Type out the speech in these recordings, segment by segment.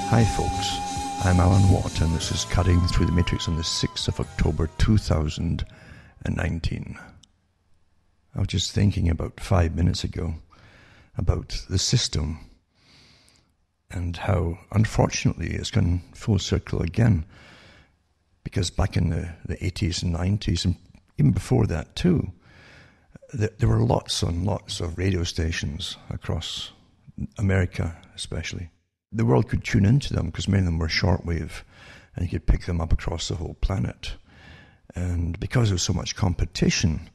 Hi folks, I'm Alan Watt and this is Cutting Through the Matrix on the 6th of October 2019. I was just thinking about 5 minutes ago about the system and how unfortunately it's gone full circle again, because back in the 80s and 90s and even before that too, there were lots and lots of radio stations across America especially. The world could tune into them because many of them were shortwave and you could pick them up across the whole planet. And because there was so much competition,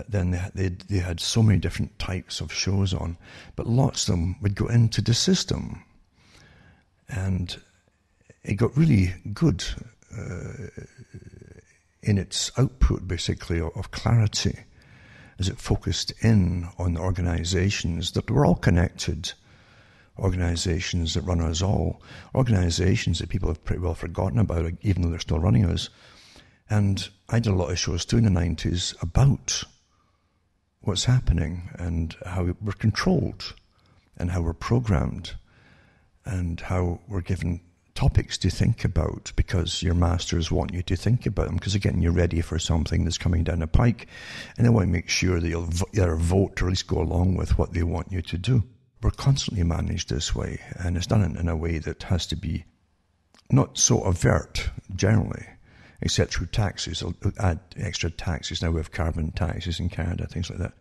then they had so many different types of shows on, but lots of them would go into the system. And it got really good in its output, basically, of clarity, as it focused in on the organizations that were all connected, organizations that run us all, organizations that people have pretty well forgotten about, even though they're still running us. And I did a lot of shows too in the 90s about what's happening and how we're controlled and how we're programmed and how we're given topics to think about because your masters want you to think about them, because again, you're ready for something that's coming down the pike and they want to make sure that you'll either vote or at least go along with what they want you to do. We're constantly managed this way, and it's done in a way that has to be not so overt generally, except through taxes. They'll add extra taxes. Now we have carbon taxes in Canada, things like that.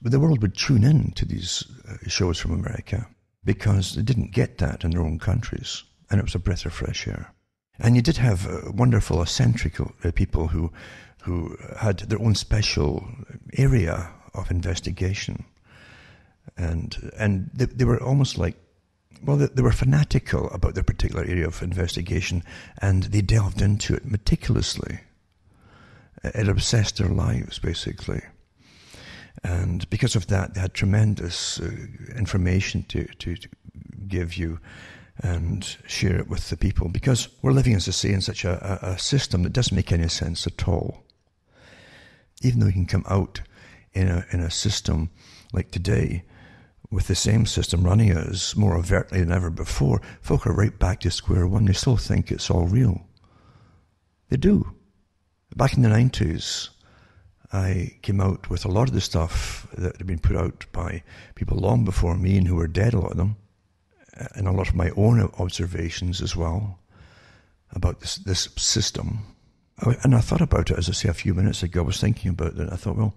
But the world would tune in to these shows from America because they didn't get that in their own countries, and it was a breath of fresh air. And you did have wonderful eccentric people who had their own special area of investigation. And they were almost like, well, they were fanatical about their particular area of investigation, and they delved into it meticulously. It obsessed their lives, basically. And because of that, they had tremendous information to give you and share it with the people, because we're living, as I say, in such a system that doesn't make any sense at all. Even though you can come out in a system like today, with the same system running us more overtly than ever before, folk are right back to square one. They still think it's all real. They do. Back in the 90s, I came out with a lot of the stuff that had been put out by people long before me and who were dead, a lot of them, and a lot of my own observations as well about this system. And I thought about it, as I say, a few minutes ago. I was thinking about it, and I thought, well,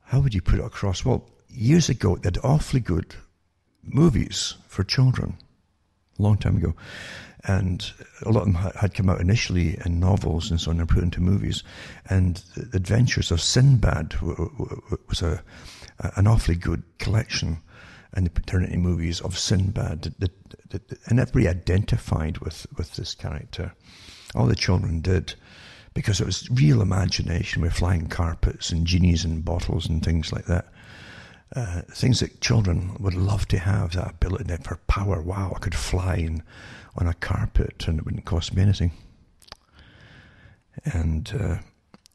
how would you put it across? Well, years ago, they had awfully good movies for children, a long time ago. And a lot of them had come out initially in novels and so on and put into movies. And the Adventures of Sinbad was an awfully good collection. And they turned it into movies of Sinbad. And everybody identified with this character. All the children did, because it was real imagination with flying carpets and genies and bottles and things like that. Things that children would love to have, that ability for power. Wow, I could fly on a carpet and it wouldn't cost me anything. And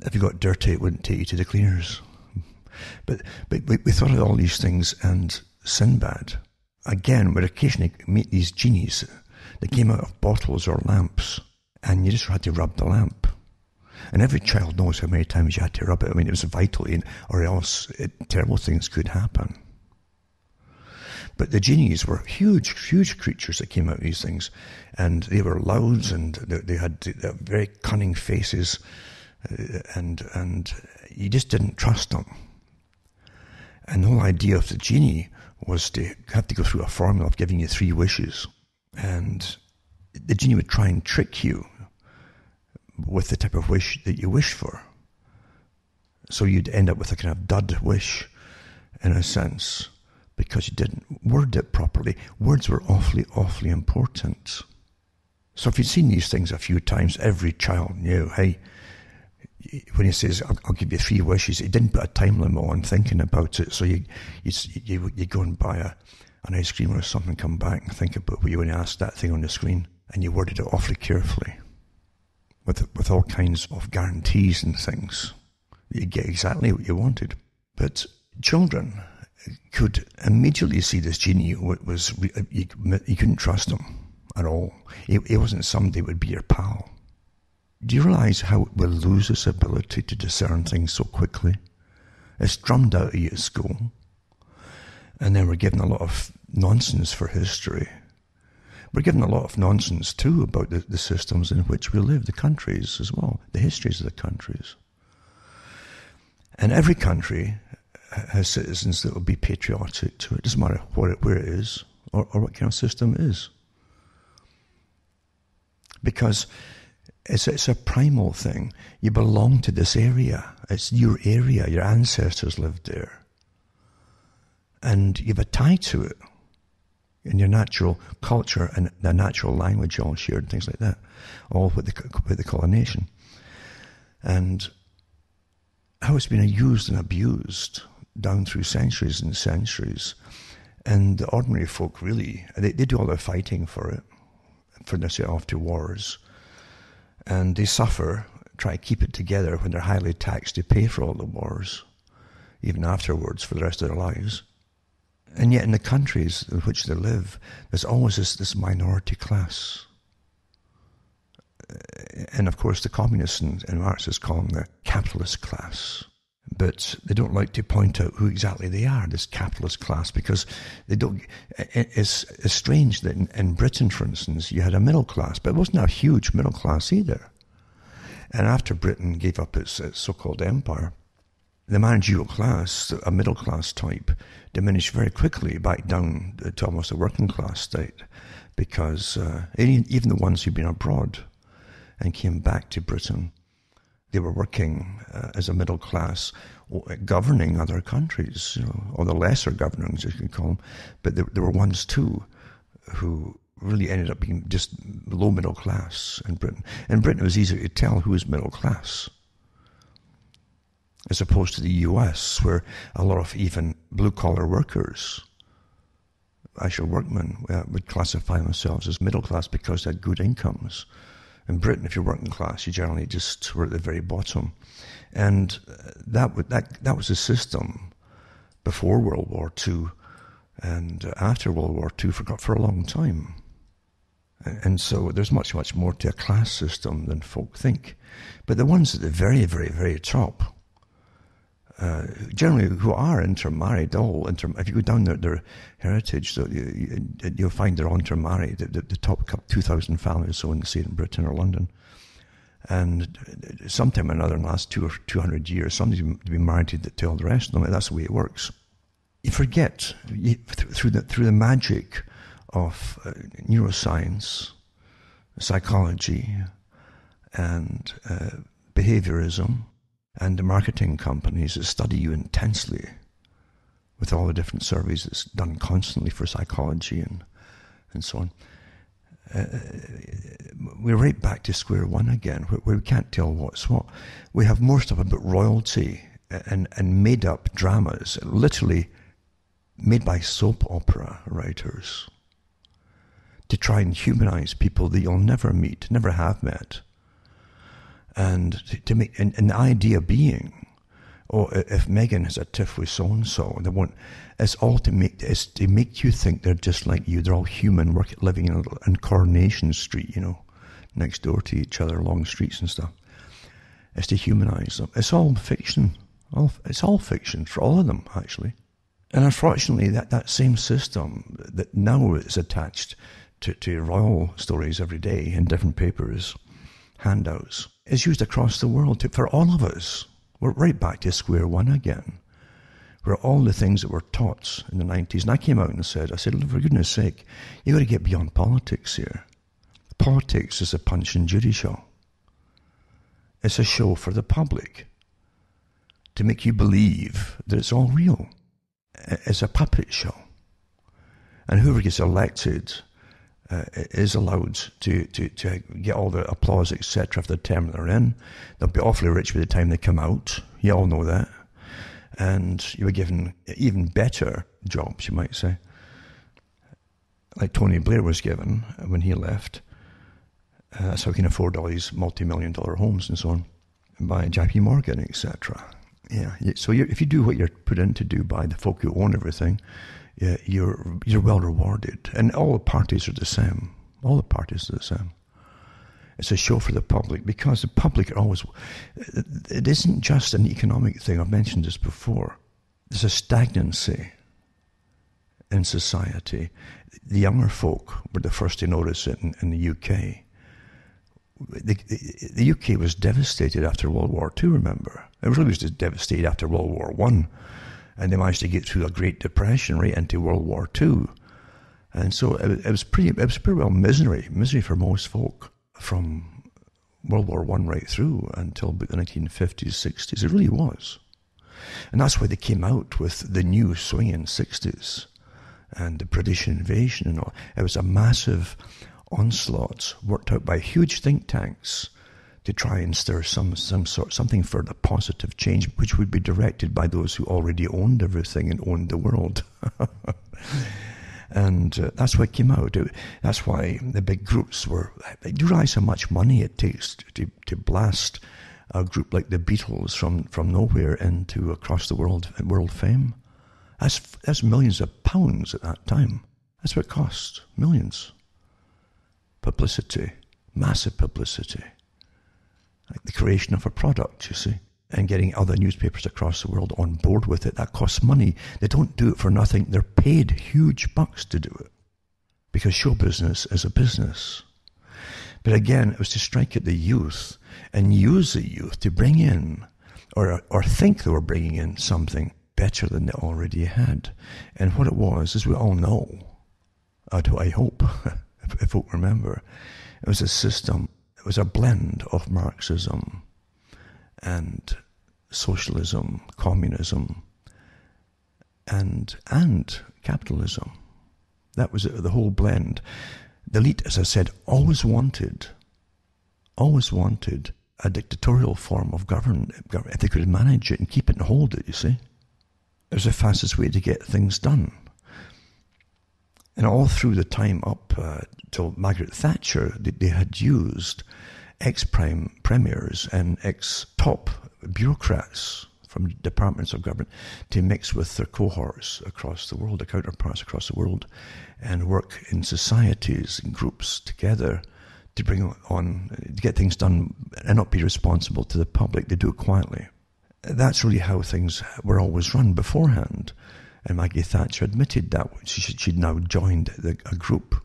if you got dirty, it wouldn't take you to the cleaners. But we thought of all these things, and Sinbad, again, would occasionally meet these genies that came out of bottles or lamps, and you just had to rub the lamp. And every child knows how many times you had to rub it. I mean, it was vital, or else terrible things could happen. But the genies were huge, huge creatures that came out of these things. And they were loud, and they had very cunning faces. And you just didn't trust them. And the whole idea of the genie was to have to go through a formula of giving you 3 wishes. And the genie would try and trick you with the type of wish that you wish for. So you'd end up with a kind of dud wish, in a sense, because you didn't word it properly. Words were awfully, awfully important. So if you'd seen these things a few times, every child knew, hey, when he says, I'll give you 3 wishes, he didn't put a time limit on thinking about it. So you go and buy an ice cream or something, come back and think about what you want to ask that thing on the screen, and you worded it awfully carefully, with all kinds of guarantees and things. You get exactly what you wanted. But children could immediately see this genie you couldn't trust him. at all. He wasn't somebody who would be your pal. Do you realise how we lose this ability to discern things so quickly? It's drummed out of you at school. And then we're given a lot of nonsense for history. We're given a lot of nonsense too about the systems in which we live, the countries as well, the histories of the countries. And every country has citizens that will be patriotic to it. It doesn't matter where it is or what kind of system it is. Because it's a primal thing. You belong to this area. It's your area. Your ancestors lived there. And you have a tie to it. And your natural culture and the natural language all shared, things like that. All what they call a nation. And how it's been used and abused down through centuries and centuries. And the ordinary folk really, they do all their fighting for it, for they set off to wars. And they suffer, try to keep it together when they're highly taxed to pay for all the wars, even afterwards for the rest of their lives. And yet in the countries in which they live, there's always this minority class. And of course the communists and Marxists call them the capitalist class. But they don't like to point out who exactly they are, this capitalist class, because they don't. It's strange that in Britain, for instance, you had a middle class, but it wasn't a huge middle class either. And after Britain gave up its so-called empire, the managerial class, a middle class type, diminished very quickly back down to almost a working class state, because even the ones who'd been abroad and came back to Britain, they were working as a middle class, governing other countries, or the lesser governings, as you could call them. But there were ones too who really ended up being just low middle class in Britain. In Britain, it was easier to tell who was middle class, as opposed to the US, where a lot of even blue-collar workers, actual workmen, would classify themselves as middle class because they had good incomes. In Britain, if you're working class, you generally just were at the very bottom. And that was the system before World War II and after World War II for a long time. And so there's much, much more to a class system than folk think. But the ones at the very, very, very top, generally who are intermarried, if you go down their heritage, so you'll find they're intermarried, the top 2,000 families, so in, say, in Britain or London. And sometime or another in the last 200 years, somebody's been married to all the rest of them, and that's the way it works. You forget, through the magic of neuroscience, psychology, and behaviorism, and the marketing companies that study you intensely with all the different surveys that's done constantly for psychology and so on. We're right back to square one again, where we can't tell what's what. We have more stuff about royalty and made-up dramas, literally made by soap opera writers, to try and humanize people that you'll never meet, never have met. And to make, and the idea being, if Meghan has a tiff with so and so, it's to make you think they're just like you. They're all human, living in Coronation Street, next door to each other, long streets and stuff. It's to humanize them. It's all fiction. It's all fiction for all of them, actually. And unfortunately, that same system that now is attached to royal stories every day in different papers, handouts, is used across the world for all of us. We're right back to square one again, where all the things that were taught in the 90s, and I came out and said, for goodness sake, you've got to get beyond politics here. Politics is a Punch and Judy show. It's a show for the public to make you believe that it's all real. It's a puppet show. And whoever gets elected is allowed to get all the applause, etc., for the term they're in. They'll be awfully rich by the time they come out. You all know that. And you were given even better jobs, you might say, like Tony Blair was given when he left. That's how he can afford all these multi-million-dollar homes and so on, by JP Morgan, etc. Yeah. So if you do what you're put in to do by the folk who own everything, you're well rewarded. And all the parties are the same. All the parties are the same. It's a show for the public, because the public are always... It isn't just an economic thing. I've mentioned this before. There's a stagnancy in society. The younger folk were the first to notice it in the UK. The UK was devastated after World War II, remember? It really was just devastated after World War I. And they managed to get through a Great Depression right into World War II. And so it was pretty well misery for most folk from World War I right through until about the 1950s, 60s. It really was. And that's why they came out with the new swinging 60s and the British invasion and all. It was a massive onslaught worked out by huge think tanks to try and stir something for the positive change, which would be directed by those who already owned everything and owned the world. And that's why it came out. That's why the big groups were... Do you realize how much money it takes to blast a group like the Beatles from nowhere into across the world fame? That's millions of pounds at that time. That's what it cost. Millions. Publicity. Massive publicity. Like the creation of a product, you see. And getting other newspapers across the world on board with it. That costs money. They don't do it for nothing. They're paid huge bucks to do it. Because show business is a business. But again, it was to strike at the youth and use the youth to bring in, or think they were bringing in something better than they already had. And what it was, as we all know, I hope, if folk remember, it was a system, it was a blend of Marxism and socialism, communism, and capitalism. That was the whole blend. The elite, as I said, always wanted a dictatorial form of government if they could manage it and keep it and hold it, you see. It was the fastest way to get things done. And all through the time up till Margaret Thatcher, they had used ex-prime premiers and ex-top bureaucrats from departments of government to mix with their cohorts across the world, their counterparts across the world, and work in societies and groups together to bring on, to get things done and not be responsible to the public. They do it quietly. That's really how things were always run beforehand. And Maggie Thatcher admitted that she'd now joined a group.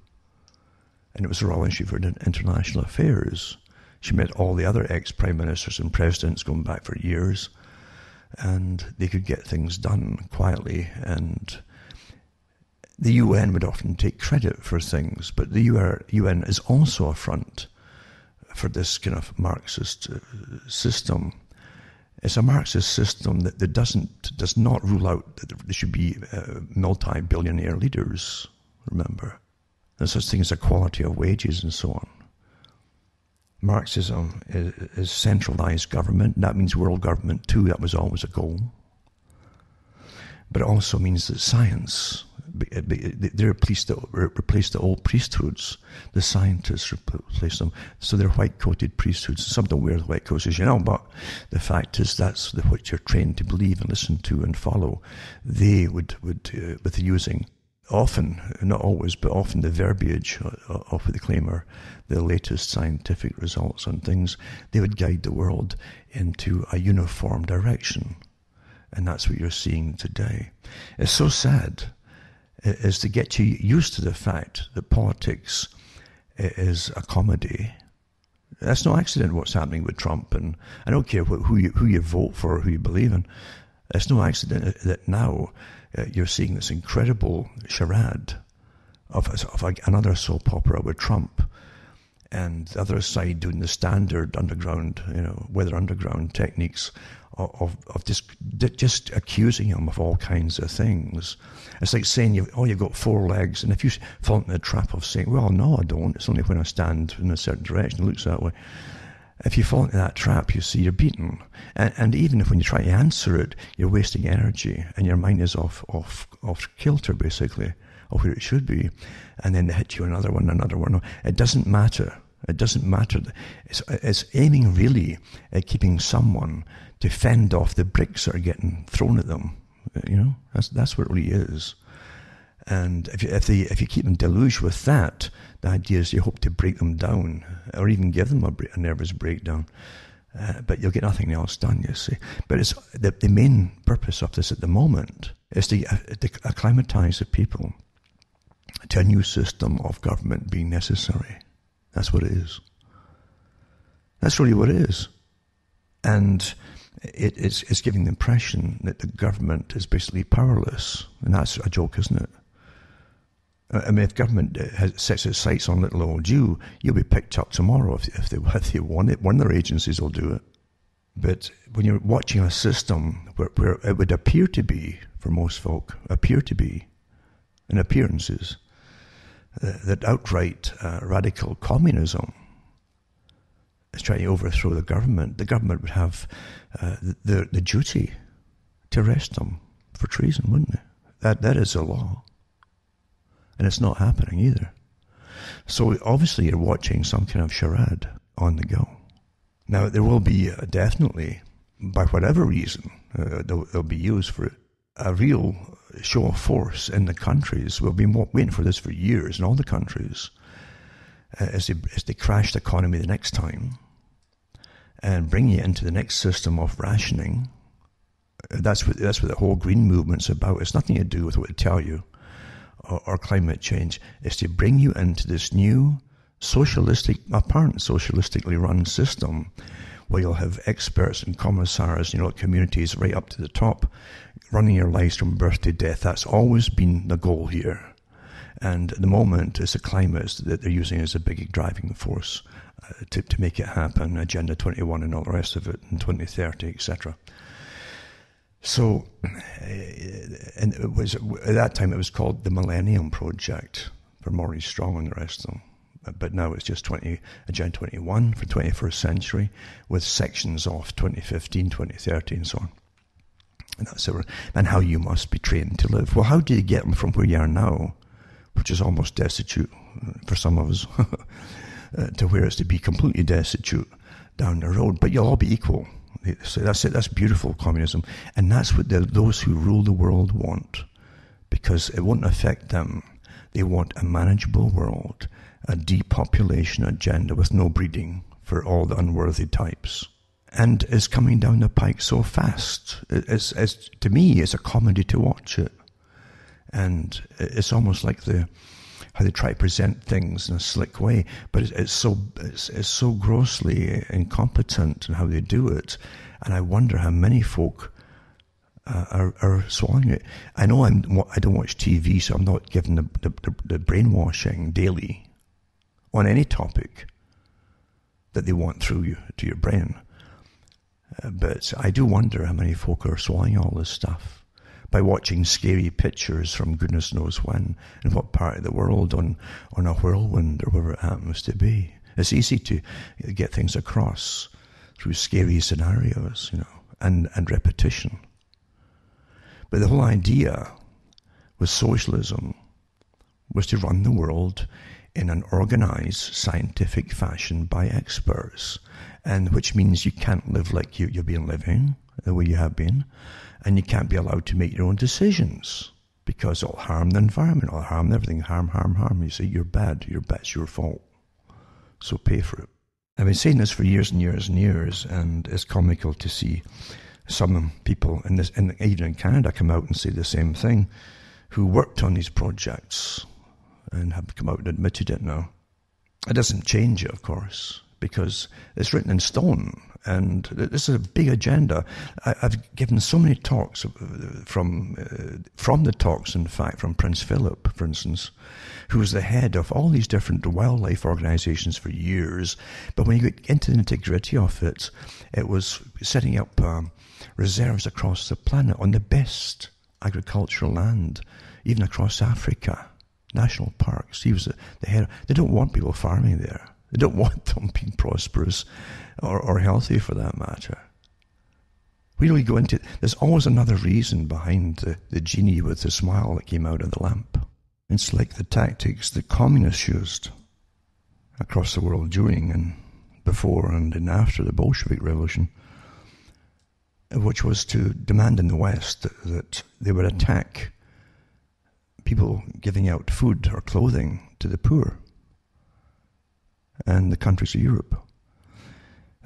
And it was the Royal Institute for International Affairs. She met all the other ex-prime ministers and presidents going back for years. And they could get things done quietly. And the UN would often take credit for things. But the UN is also a front for this kind of Marxist system. It's a Marxist system that does not rule out that there should be multi-billionaire leaders, remember. There's such thing as equality of wages and so on. Marxism is centralized government. That means world government too. That was always a goal. But it also means that science, they replaced the old priesthoods. The scientists replaced them. So they're white-coated priesthoods. Some don't wear the white coats, as you know, but the fact is that's what you're trained to believe and listen to and follow. They would with using, often, not always, but often the verbiage of what they claim are the latest scientific results on things, they would guide the world into a uniform direction. And that's what you're seeing today. It's so sad, is to get you used to the fact that politics is a comedy. That's no accident what's happening with Trump, and I don't care who you vote for or who you believe in. It's no accident that now you're seeing this incredible charade of another soap opera with Trump, and the other side doing the standard underground, weather underground techniques of just accusing him of all kinds of things. It's like saying you've got four legs, and if you fall into the trap of saying, well, no, I don't, it's only when I stand in a certain direction it looks that way. If you fall into that trap, you see you're beaten. And even if when you try to answer it, you're wasting energy, and your mind is off kilter, basically, of where it should be. And then they hit you another one. It doesn't matter. It doesn't matter. It's aiming really at keeping someone to fend off the bricks that are getting thrown at them. That's what it really is. And if you keep them deluged with that, the idea is you hope to break them down, or even give them a nervous breakdown. But you'll get nothing else done, you see. But it's the main purpose of this at the moment is to acclimatize the people to a new system of government being necessary. That's what it is. That's really what it is. And it's giving the impression that the government is basically powerless. And that's a joke, isn't it? I mean, if government sets its sights on little old you, you'll be picked up tomorrow if they want it. One of their agencies will do it. But when you're watching a system where it would appear to be, for most folk, in appearances, that outright radical communism is trying to overthrow the government would have the duty to arrest them for treason, wouldn't it? That is a law. And it's not happening either. So obviously you're watching some kind of charade on the go. Now there will be definitely, by whatever reason, they'll be used for it, a real show of force in the countries. We've been waiting for this for years in all the countries as they crash the economy the next time and bring you into the next system of rationing. That's what the whole green movement's about. It's nothing to do with what they tell you or climate change. It's to bring you into this new apparent socialistically run system where you'll have experts and commissars, communities right up to the top, running your lives from birth to death. That's always been the goal here. And at the moment, it's the climate that they're using as a big driving force to make it happen, Agenda 21 and all the rest of it, in 2030, etc. So, and it was, at that time it was called the Millennium Project for Maurice Strong and the rest of them. But now it's just Agenda 21 for 21st century with sections off 2015, 2030 and so on. And how you must be trained to live. Well, how do you get them from where you are now, which is almost destitute for some of us, to where it's to be completely destitute down the road? But you'll all be equal. So that's it. That's beautiful communism. And that's what those who rule the world want, because it won't affect them. They want a manageable world, a depopulation agenda with no breeding for all the unworthy types. And it's coming down the pike so fast. To me, it's a comedy to watch it. And it's almost like how they try to present things in a slick way, but it's so grossly incompetent in how they do it. And I wonder how many folk are swallowing it. I know I don't watch TV, so I'm not given the brainwashing daily on any topic that they want through you to your brain. But I do wonder how many folk are swallowing all this stuff by watching scary pictures from goodness knows when, in what part of the world, on a whirlwind or wherever it happens to be. It's easy to get things across through scary scenarios, and repetition. But the whole idea with socialism was to run the world in an organized scientific fashion by experts, and which means you can't live like you've been living, the way you have been, and you can't be allowed to make your own decisions because it'll harm the environment, it'll harm everything, harm. You say, you're bad, it's your fault, so pay for it. I've been saying this for years and years and years, and it's comical to see some people, and even in Canada, come out and say the same thing, who worked on these projects and have come out and admitted it now. It doesn't change it, of course, because it's written in stone, and this is a big agenda. I've given so many talks from the talks, in fact, from Prince Philip, for instance, who was the head of all these different wildlife organizations for years. But when you get into the nitty-gritty of it, it was setting up reserves across the planet on the best agricultural land, even across Africa, national parks. He was the head. They don't want people farming there. They don't want them being prosperous or healthy, for that matter. We really go into it. There's always another reason behind the genie with the smile that came out of the lamp. It's like the tactics that communists used across the world during and before and after the Bolshevik Revolution, which was to demand in the West that they would attack people giving out food or clothing to the poor and the countries of Europe.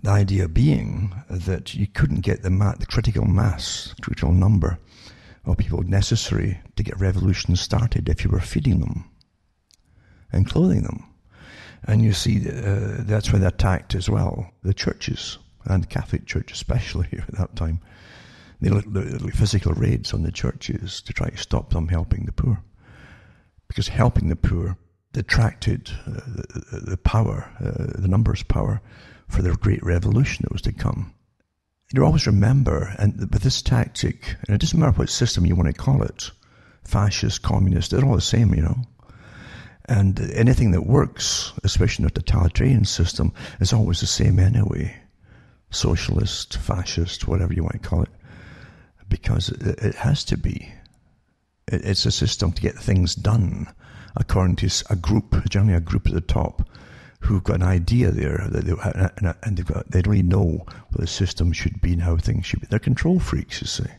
The idea being that you couldn't get the critical mass, critical number of people necessary to get revolutions started if you were feeding them and clothing them. And you see, that's when they attacked as well the churches, and the Catholic Church especially at that time. They looked physical raids on the churches to try to stop them helping the poor. Because helping the poor detracted the power, the numbers power, for their great revolution that was to come. You always remember, and with this tactic, and it doesn't matter what system you want to call it, fascist, communist, they're all the same, And anything that works, especially in a totalitarian system, is always the same anyway. Socialist, fascist, whatever you want to call it. Because it has to be. It's a system to get things done according to a group, generally a group at the top, who've got an idea there, and they really know what the system should be and how things should be. They're control freaks, you see.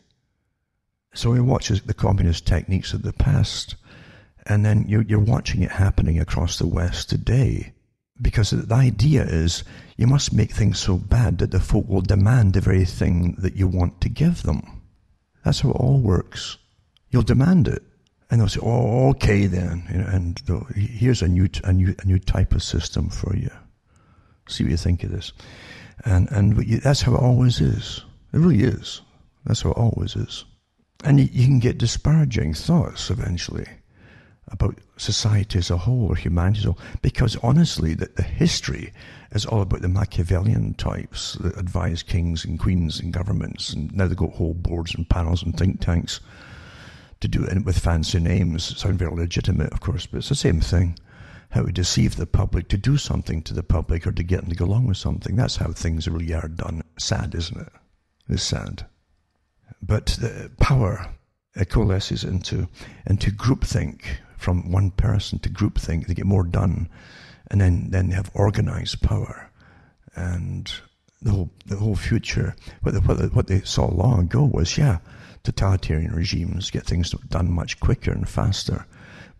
So we watch the communist techniques of the past, and then you're watching it happening across the West today. Because the idea is you must make things so bad that the folk will demand the very thing that you want to give them. That's how it all works. You'll demand it. And they'll say, "Oh, okay then." And here's a new type of system for you. See what you think of this. And that's how it always is. It really is. That's how it always is. And you can get disparaging thoughts eventually about society as a whole or humanity as a whole. Because honestly, the history is all about the Machiavellian types that advise kings and queens and governments. And now they've got whole boards and panels and think tanks to do it with fancy names. It sounds very legitimate, of course, but it's the same thing. How to deceive the public, to do something to the public, or to get them to go along with something. That's how things really are done. Sad, isn't it? It's sad. But the power coalesces into groupthink, from one person to groupthink. They get more done, and then they have organized power. And the whole future, what they saw long ago was, totalitarian regimes get things done much quicker and faster.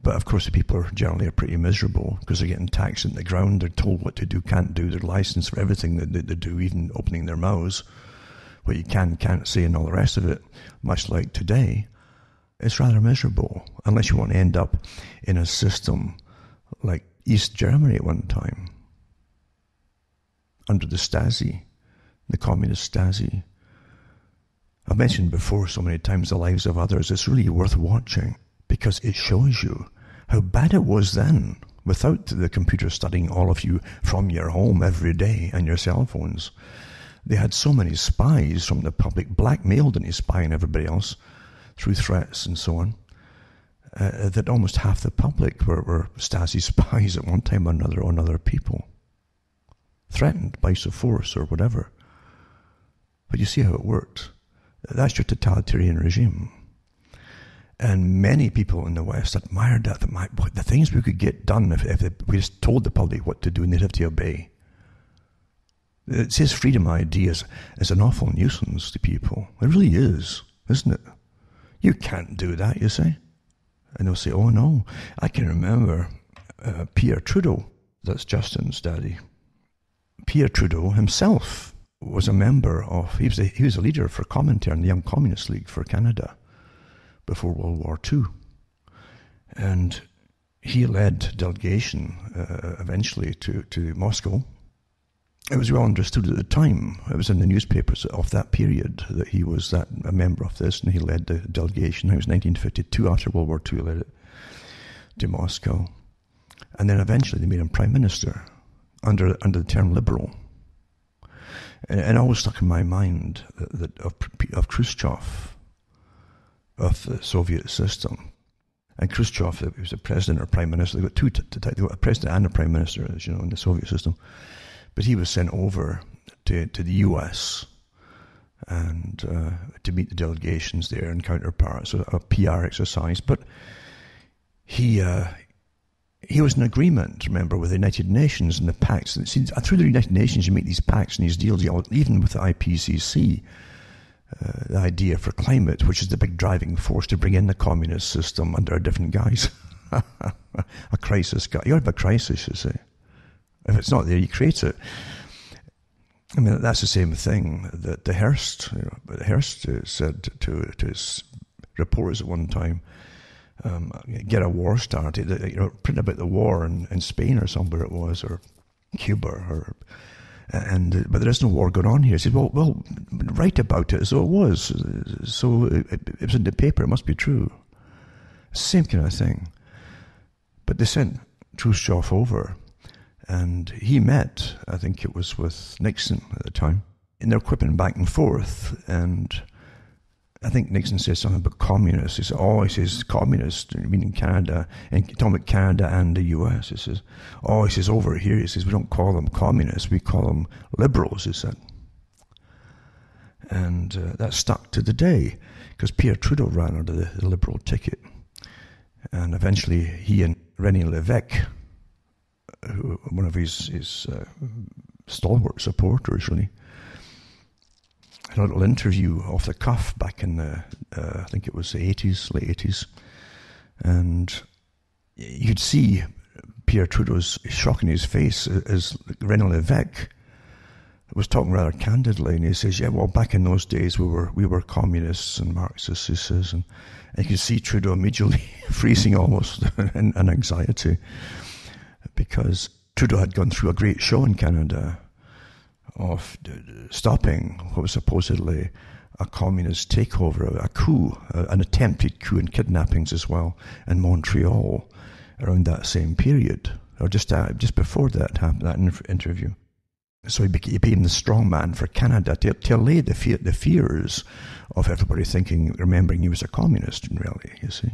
But of course the people are generally pretty miserable because they're getting taxed in the ground. They're told what to do, can't do. They're licensed for everything that they do, even opening their mouths, what you can't say, and all the rest of it. Much like today, it's rather miserable unless you want to end up in a system like East Germany at one time, under the Stasi, the communist Stasi. I've mentioned before so many times the lives of others. It's really worth watching because it shows you how bad it was then without the computer studying all of you from your home every day and your cell phones. They had so many spies from the public, blackmailed and spying everybody else through threats and so on, that almost half the public were Stasi spies at one time or another on other people, threatened by force or whatever. But you see how it worked. That's your totalitarian regime. And many people in the West admired that. The things we could get done if we just told the public what to do and they'd have to obey. It says freedom ideas is an awful nuisance to people. It really is, isn't it? You can't do that, you say. And they'll say, "Oh no, I can remember Pierre Trudeau," that's Justin's daddy. Pierre Trudeau himself was a member of, he was a leader for Comintern, the Young Communist League for Canada, before World War II. And he led delegation eventually to Moscow. It was well understood at the time. It was in the newspapers of that period that he was a member of this, and he led the delegation. It was 1952, after World War II, he led it to Moscow. And then eventually they made him prime minister under the term liberal. And it always stuck in my mind that of Khrushchev, of the Soviet system. And Khrushchev, he was a president or prime minister. They got they got a president and a prime minister, as you know, in the Soviet system. But he was sent over to the US and to meet the delegations there and counterparts, a PR exercise. But he was in agreement, remember, with the United Nations and the pacts. See, through the United Nations, you make these pacts and these deals, even with the IPCC, the idea for climate, which is the big driving force to bring in the communist system under a different guise. A crisis. You have a crisis, you see. If it's not there, you create it. I mean, that's the same thing that Hearst said to his reporters at one time. Get a war started. Print about the war in Spain or somewhere it was, or Cuba, but there is no war going on here. He said, well, write about it as though it was. So it was in the paper. It must be true. Same kind of thing. But they sent Khrushchev over, and he met, I think it was with Nixon at the time, and they're quipping back and forth, and I think Nixon says something about communists. He says communist, meaning Canada, and talking about Canada and the US. He says, over here, he says, we don't call them communists, we call them liberals, he said. And that stuck to the day, because Pierre Trudeau ran under the liberal ticket. And eventually he and René Lévesque, one of his stalwart supporters, really, had a little interview off the cuff back in the, I think it was the late 80s. And you could see Pierre Trudeau's shock in his face as René Lévesque was talking rather candidly, and he says, yeah, well, back in those days we were communists and Marxists, he says, and you could see Trudeau immediately freezing almost in anxiety, because Trudeau had gone through a great show in Canada of stopping what was supposedly a communist takeover, a coup, an attempted coup, and kidnappings as well in Montreal around that same period, or just before that happened, that interview. So he became the strong man for Canada to allay the fears of everybody remembering he was a communist in reality, you see.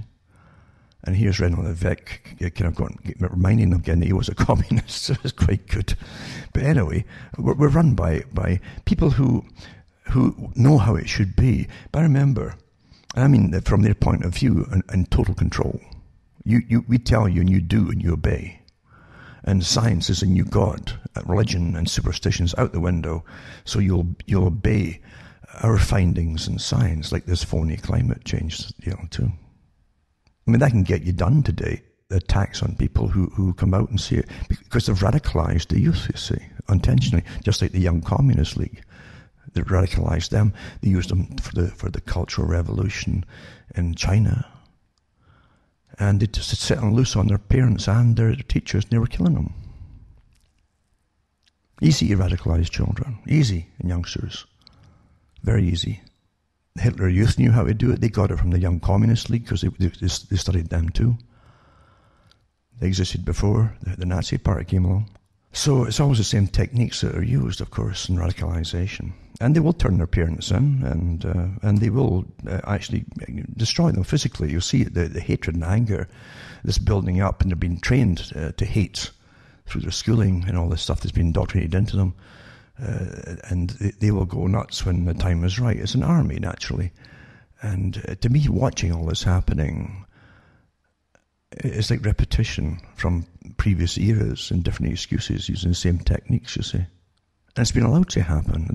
And here's René Lévesque kind of reminding them again that he was a communist. So it's quite good. But anyway, we're run by people who know how it should be. But remember, I mean that from their point of view, and total control. We tell you and you do and you obey. And science is a new god. Religion and superstitions out the window. So you'll obey our findings in science, like this phony climate change, too. I mean, that can get you done today. The attacks on people who come out and see it, because they've radicalized the youth, you see, intentionally, just like the Young Communist League. They radicalized them. They used them for the Cultural Revolution in China. And they just set on loose on their parents and their teachers, and they were killing them. Easy to radicalize children. Easy in youngsters. Very easy. The Hitler Youth knew how to do it. They got it from the Young Communist League because they studied them too. They existed before the Nazi Party came along. So it's always the same techniques that are used, of course, in radicalization. And they will turn their parents in, and they will actually destroy them physically. You'll see the hatred and anger that's building up, and they're being trained to hate through their schooling and all this stuff that's been indoctrinated into them. And they will go nuts when the time is right. It's an army, naturally. And to me, watching all this happening, it's like repetition from previous eras and different excuses using the same techniques, you see. And it's been allowed to happen.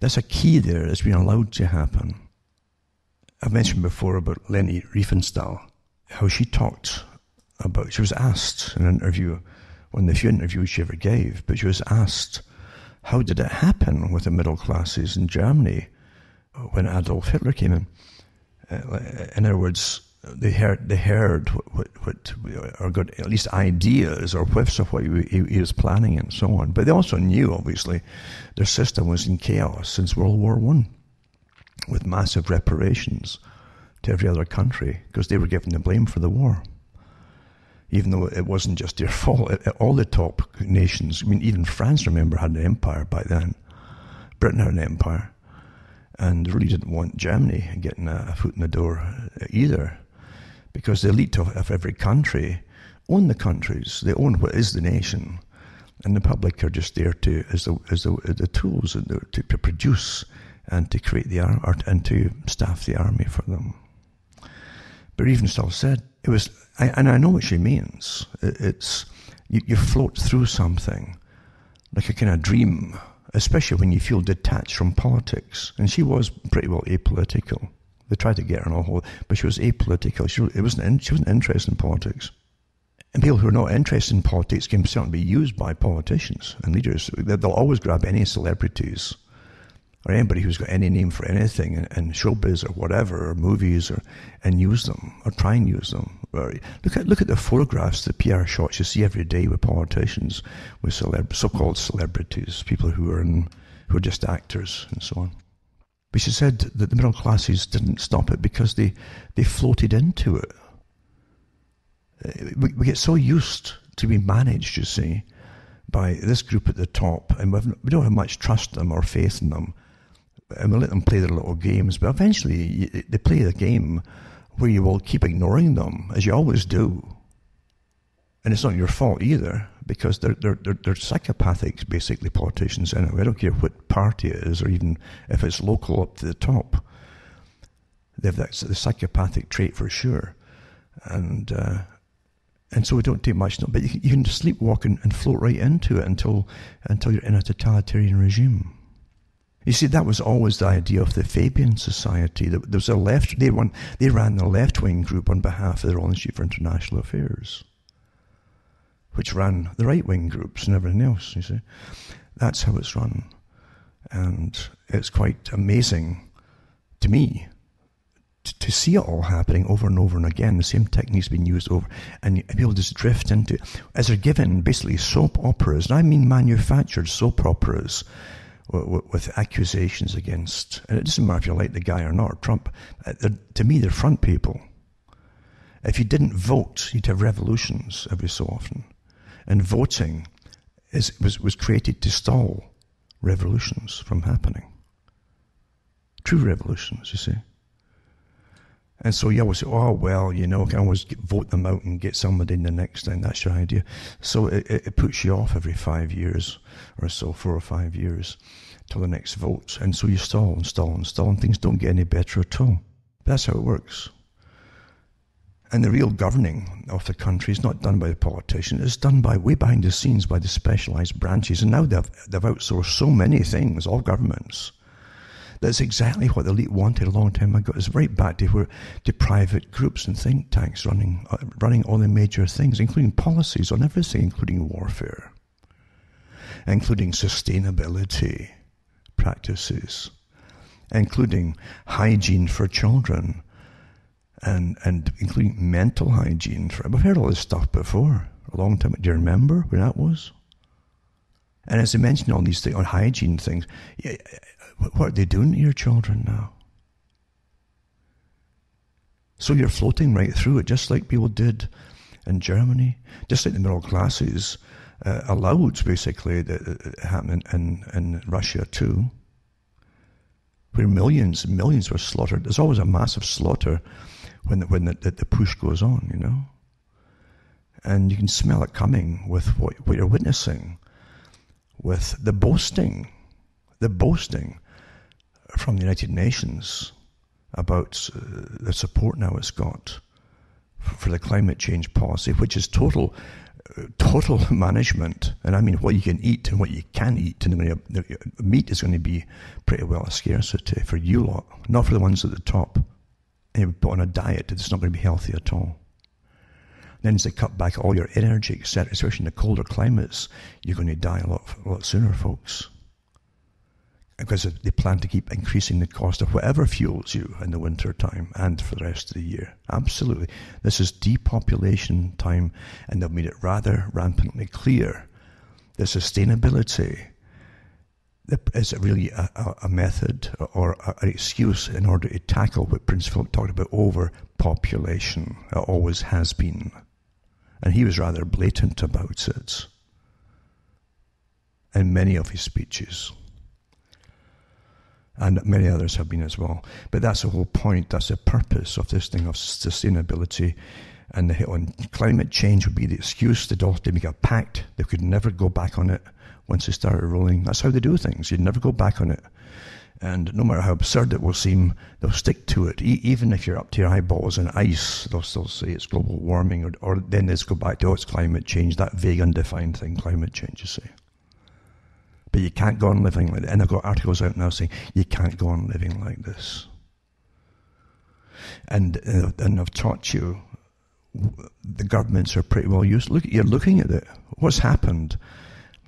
That's a key there. It's been allowed to happen. I've mentioned before about Leni Riefenstahl, how she was asked in an interview, one of the few interviews she ever gave, but she was asked, how did it happen with the middle classes in Germany when Adolf Hitler came in? In other words, they heard what or got at least ideas or whiffs of what he was planning and so on. But they also knew, obviously, their system was in chaos since World War I, with massive reparations to every other country because they were given the blame for the war. Even though it wasn't just their fault, all the top nations, I mean, even France, remember, had an empire by then. Britain had an empire, and really didn't want Germany getting a foot in the door either, because the elite of every country own the countries. They own what is the nation, and the public are just there as the tools to produce and to create the art and to staff the army for them. But Riefenstahl said it was. And I know what she means. It's you float through something like a kind of dream, especially when you feel detached from politics. And she was pretty well apolitical. They tried to get her on a whole, but she was apolitical. She wasn't interested in politics. And people who are not interested in politics can certainly be used by politicians and leaders. They'll always grab any celebrities or anybody who's got any name for anything in showbiz or whatever, or movies, and use them, or try and use them. Look at the photographs, the PR shots you see every day with politicians, with so-called celebrities, people who are just actors and so on. But she said that the middle classes didn't stop it because they floated into it. We get so used to being managed, you see, by this group at the top, and we don't have much trust in them or faith in them. And we let them play their little games, but eventually they play the game where you will keep ignoring them, as you always do. And it's not your fault either, because they're psychopathic, basically, politicians anyway. I don't care what party it is, or even if it's local up to the top. They have the psychopathic trait for sure. And so we don't take much, but you can sleepwalk and float right into it until you're in a totalitarian regime. You see, that was always the idea of the Fabian Society. There was a left. They ran the left-wing group on behalf of the Royal Institute for International Affairs, which ran the right-wing groups and everything else. You see, that's how it's run, and it's quite amazing to me to see it all happening over and over and again. The same techniques being used over, and people just drift into it as they're given basically soap operas, and I mean manufactured soap operas. With accusations against, and it doesn't matter if you like the guy or not, or Trump. To me, they're front people. If you didn't vote, you'd have revolutions every so often. And voting was created to stall revolutions from happening. True revolutions, you see. And so you always say, oh, well, you know, can always vote them out and get somebody in the next time. That's your idea. So it puts you off every 5 years or so, 4 or 5 years, till the next vote. And so you stall, and things don't get any better at all. That's how it works. And the real governing of the country is not done by the politicians. It's done by way behind the scenes by the specialized branches. And now they've outsourced so many things, all governments. That's exactly what the elite wanted a long time ago. It's right back to private groups and think tanks running all the major things, including policies on everything, including warfare, including sustainability practices, including hygiene for children, and including mental hygiene. I've heard all this stuff before, a long time. Do you remember when that was? And as I mentioned all these things on hygiene things, what are they doing to your children now? So you're floating right through it, just like people did in Germany, just like the middle classes allowed, basically, that happened in Russia too, where millions and millions were slaughtered. There's always a massive slaughter when the push goes on, you know. And you can smell it coming with what you're witnessing, with the boasting from the United Nations about the support now it's got for the climate change policy, which is total management. And I mean what you can eat and what you can eat. And meat is going to be pretty well a scarcity for you lot, not for the ones at the top. And you put on a diet that's not going to be healthy at all. Then as they cut back all your energy, etc., especially in the colder climates, you're going to die a lot sooner, folks. Because they plan to keep increasing the cost of whatever fuels you in the winter time and for the rest of the year. Absolutely. This is depopulation time, and they've made it rather rampantly clear that sustainability is really a method or an excuse in order to tackle what Prince Philip talked about, overpopulation. It always has been. And he was rather blatant about it in many of his speeches. And many others have been as well. But that's the whole point. That's the purpose of this thing of sustainability. And the hit on climate change would be the excuse. They'd all have to make a pact. They could never go back on it once they started rolling. That's how they do things. You'd never go back on it. And no matter how absurd it will seem, they'll stick to it. Even if you're up to your eyeballs in ice, they'll still say it's global warming. Or then let's go back to, it's climate change, that vague, undefined thing, climate change, you see. But you can't go on living like that. And I've got articles out now saying you can't go on living like this. And I've taught you the governments are pretty well used. You're looking at it. What's happened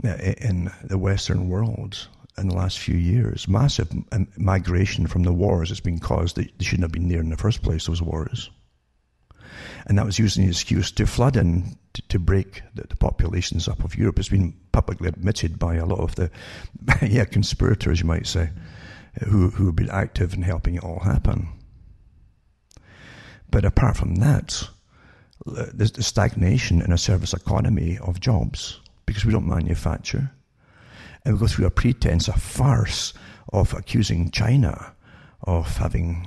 in the Western world in the last few years? Massive migration from the wars that's been caused. They shouldn't have been there in the first place, those wars. And that was using the excuse to flood in, to break the populations up of Europe. It's been publicly admitted by a lot of the conspirators, you might say, who have been active in helping it all happen. But apart from that, there's the stagnation in a service economy of jobs because we don't manufacture. And we go through a pretense, a farce of accusing China of having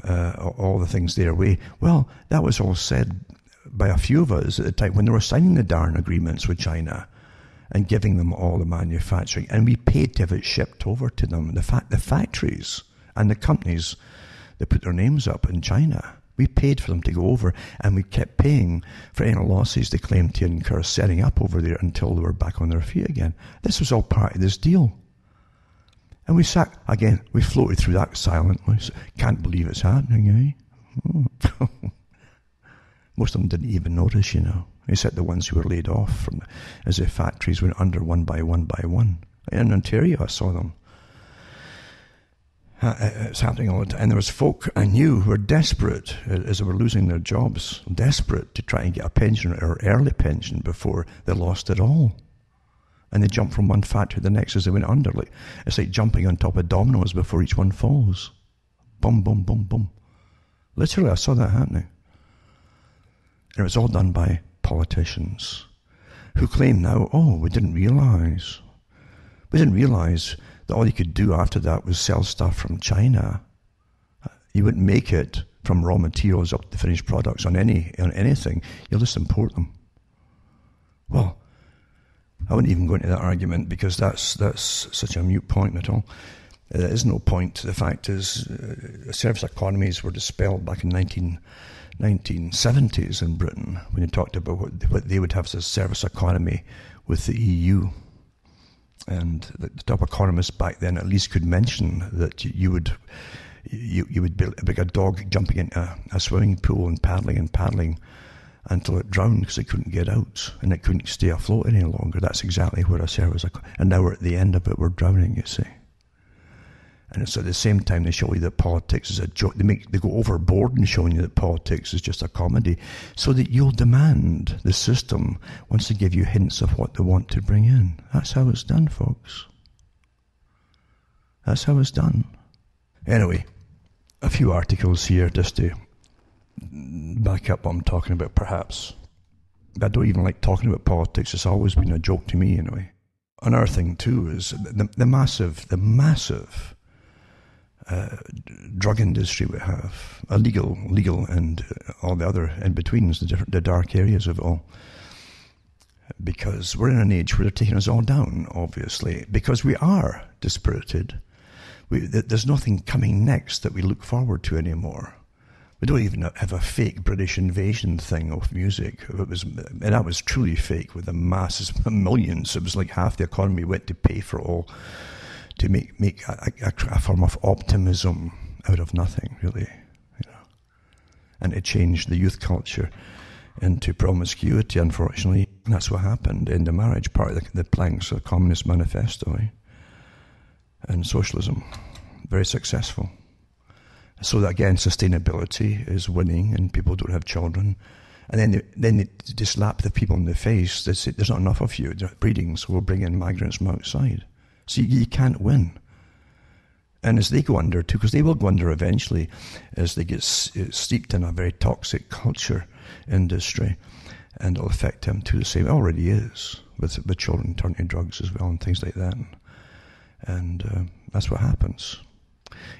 all the things their way. Well, that was all said by a few of us at the time when they were signing the darn agreements with China and giving them all the manufacturing. And we paid to have it shipped over to them. The factories and the companies that put their names up in China, we paid for them to go over, and we kept paying for any losses they claimed to incur setting up over there until they were back on their feet again. This was all part of this deal. And we floated through that silently. Can't believe it's happening, eh? Most of them didn't even notice, except the ones who were laid off as the factories went under one by one by one. In Ontario, I saw them. It's happening all the time. And there was folk I knew who were desperate as they were losing their jobs, desperate to try and get a pension or early pension before they lost it all. And they jumped from one factory to the next as they went under. It's like jumping on top of dominoes before each one falls. Boom, boom, boom, boom. Literally, I saw that happening. And it was all done by politicians who claim now, we didn't realise. We didn't realise that all you could do after that was sell stuff from China. You wouldn't make it from raw materials up to finished products on anything. You'll just import them. Well, I wouldn't even go into that argument because that's such a moot point at all. There is no point. The fact is, service economies were dispelled back in 1970s in Britain when they talked about what they would have as a service economy with the EU. And the top economists back then at least could mention that you would be like a dog jumping into a swimming pool and paddling until it drowned because it couldn't get out and it couldn't stay afloat any longer. That's exactly where a service economy. And now we're at the end of it. We're drowning, you see. And it's at the same time they show you that politics is a joke. They go overboard in showing you that politics is just a comedy, so that you'll demand the system wants to give you hints of what they want to bring in. That's how it's done, folks. That's how it's done. Anyway, a few articles here just to back up what I'm talking about, perhaps. I don't even like talking about politics. It's always been a joke to me, anyway. Another thing, too, is the massive drug industry we have, illegal, legal, and all the other in-betweens, the dark areas of it all. Because we're in an age where they're taking us all down, obviously, because we are dispirited. There's nothing coming next that we look forward to anymore. We don't even have a fake British invasion thing of music. And that was truly fake with the masses, millions. It was like half the economy went to pay for it all, to make a form of optimism out of nothing, really, and to change the youth culture into promiscuity, unfortunately. And that's what happened in the marriage part of the planks of the Communist Manifesto, and socialism. Very successful. So that, again, sustainability is winning and people don't have children. And then they just slap the people in the face. They say, there's not enough of you. They're breeding, so we'll bring in migrants from outside. So you can't win. And as they go under too, because they will go under eventually, as they get steeped in a very toxic culture industry, and it'll affect them too the same. It already is, with children turning to drugs as well and things like that. And that's what happens.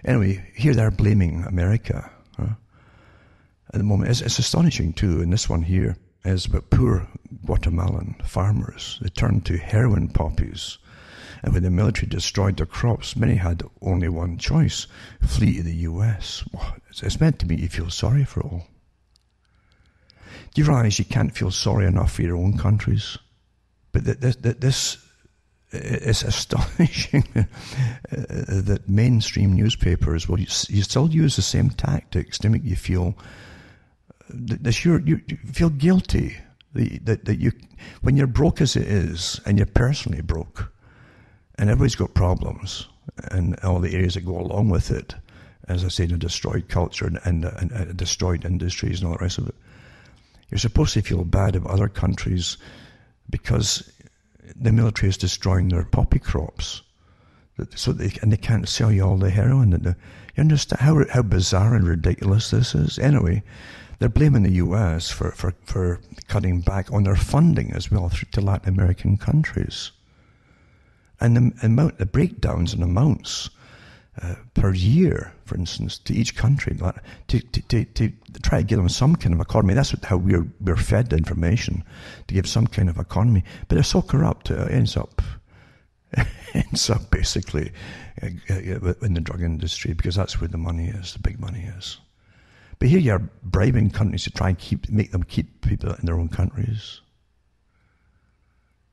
Anyway, here they're blaming America at the moment. It's astonishing too, and this one here is about poor Guatemalan farmers. They turned to heroin poppies. And when the military destroyed their crops, many had only one choice: flee to the US. It's meant to make you feel sorry for it all. Do you realise you can't feel sorry enough for your own countries? But this it's astonishing that mainstream newspapers will you still use the same tactics to make you feel that you feel guilty that you, when you're broke as it is, and you're personally broke, and everybody's got problems, and all the areas that go along with it, as I said, a destroyed culture and destroyed industries and all the rest of it. You're supposed to feel bad about other countries because the military is destroying their poppy crops, so they can't sell you all the heroin. You understand how bizarre and ridiculous this is? Anyway, they're blaming the US for cutting back on their funding as well to Latin American countries. And the breakdowns in amounts per year, for instance, to each country, to try to give them some kind of economy. That's how we're fed the information, to give some kind of economy. But they're so corrupt, it ends up basically in the drug industry, because that's where the money is, the big money is. But here you're bribing countries to try and make them keep people in their own countries,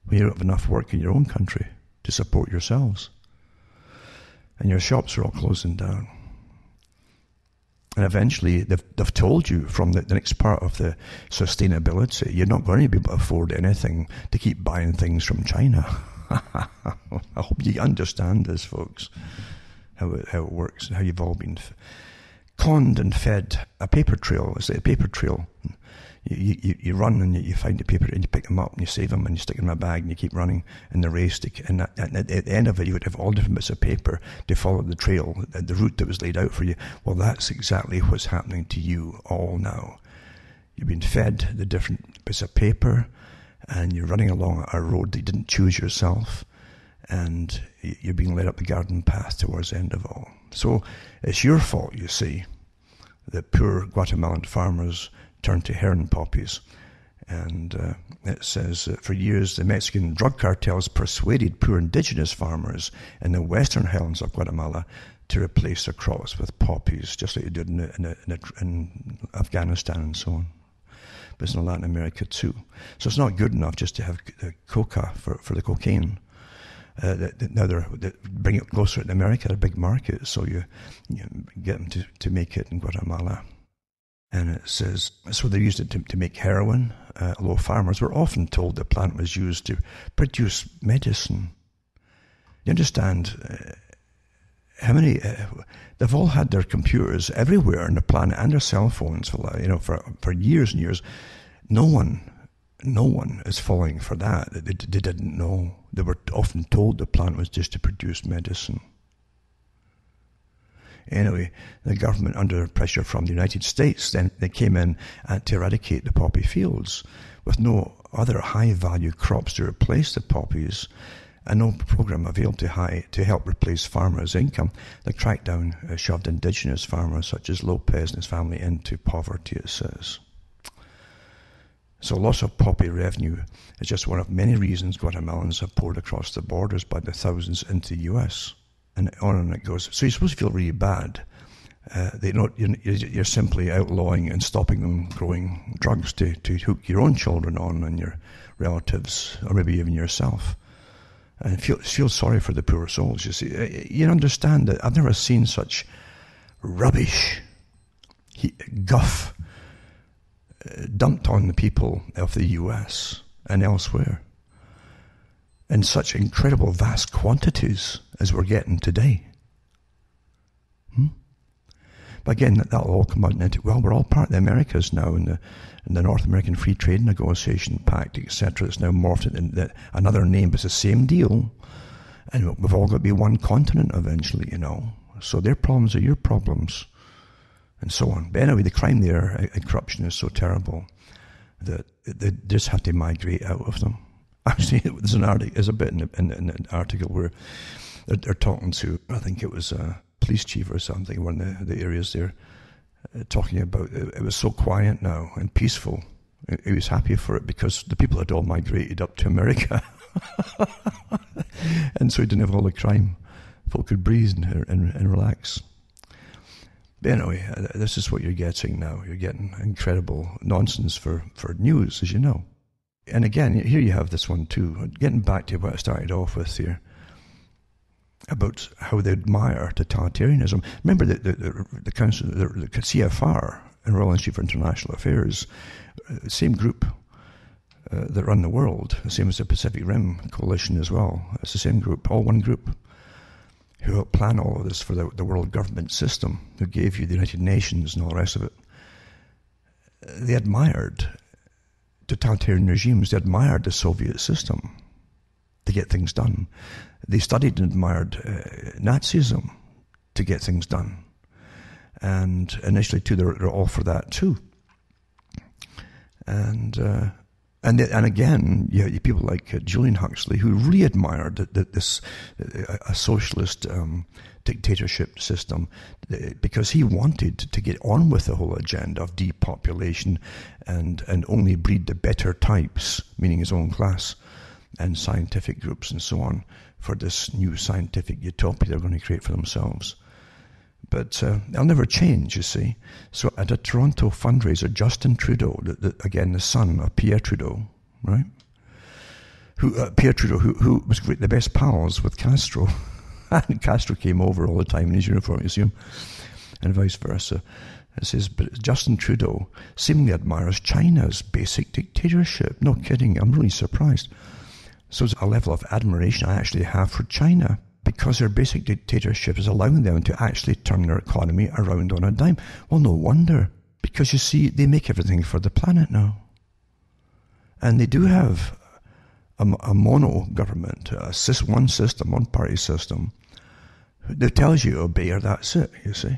when you don't have enough work in your own country to support yourselves. And your shops are all closing down. And eventually, they've told you from the next part of the sustainability, you're not going to be able to afford anything to keep buying things from China. I hope you understand this, folks, how it works, and how you've all been conned and fed a paper trail. It's like a paper trail. You run and you find the paper and you pick them up and you save them and you stick them in a bag and you keep running in the race. And at the end of it, you would have all different bits of paper to follow the trail, the route that was laid out for you. Well, that's exactly what's happening to you all now. You've been fed the different bits of paper and you're running along a road that you didn't choose yourself, and you're being led up the garden path towards the end of all. So it's your fault, you see, that poor Guatemalan farmers turned to heroin poppies. And it says, for years, the Mexican drug cartels persuaded poor indigenous farmers in the western highlands of Guatemala to replace their crops with poppies, just like they did in Afghanistan and so on. But it's in Latin America too. So it's not good enough just to have coca for the cocaine. Now they're bringing it closer to America, a big market, so you get them to make it in Guatemala. And it says, so they used it to make heroin, although farmers were often told the plant was used to produce medicine. You understand how many, they've all had their computers everywhere on the planet and their cell phones for years and years. No one is falling for that. They didn't know. They were often told the plant was just to produce medicine. Anyway, the government, under pressure from the United States, then they came in to eradicate the poppy fields with no other high-value crops to replace the poppies, and no program availed to help replace farmers' income. The crackdown shoved indigenous farmers such as Lopez and his family into poverty, it says. So loss of poppy revenue is just one of many reasons Guatemalans have poured across the borders by the thousands into the US. And on and it goes. So you're supposed to feel really bad. You're simply outlawing and stopping them growing drugs to hook your own children on and your relatives, or maybe even yourself. And feel sorry for the poor souls. You see, you understand that I've never seen such rubbish, guff dumped on the people of the US and elsewhere in such incredible vast quantities as we're getting today. But again, that'll all come out into, well, we're all part of the Americas now, in the North American Free Trade Negotiation Pact, etc. It's now morphed into another name, but it's the same deal. And we've all got to be one continent eventually, So their problems are your problems, and so on. But anyway, the crime there and corruption is so terrible that they just have to migrate out of them. Actually, there's a bit in an article where they're talking to, I think it was a police chief or something, one of the areas there, talking about it was so quiet now and peaceful. He was happy for it because the people had all migrated up to America. And so he didn't have all the crime. Folk could breathe and relax. But anyway, this is what you're getting now. You're getting incredible nonsense for news, as you know. And again, here you have this one too, getting back to what I started off with here, about how they admire totalitarianism. Remember the council, the CFR, and Royal Institute for International Affairs, same group that run the world, the same as the Pacific Rim Coalition as well. It's the same group, all one group, who helped plan all of this for the world government system, who gave you the United Nations and all the rest of it. They admired totalitarian regimes. They admired the Soviet system to get things done. They studied and admired Nazism to get things done. And initially, too, they're all for that, too. And again, you have people like Julian Huxley, who really admired this socialist dictatorship system, because he wanted to get on with the whole agenda of depopulation and only breed the better types, meaning his own class, and scientific groups and so on, for this new scientific utopia they're going to create for themselves. But they'll never change, you see. So at a Toronto fundraiser, Justin Trudeau, again the son of Pierre Trudeau, right? Pierre Trudeau, who was the best pals with Castro. And Castro came over all the time in his uniform, you see him, and vice versa. It says, but Justin Trudeau seemingly admires China's basic dictatorship. No kidding, I'm really surprised. So it's a level of admiration I actually have for China, because their basic dictatorship is allowing them to actually turn their economy around on a dime. Well, no wonder, because you see, they make everything for the planet now. And they do have a mono government, one system, one party system, that tells you to obey, or that's it, you see.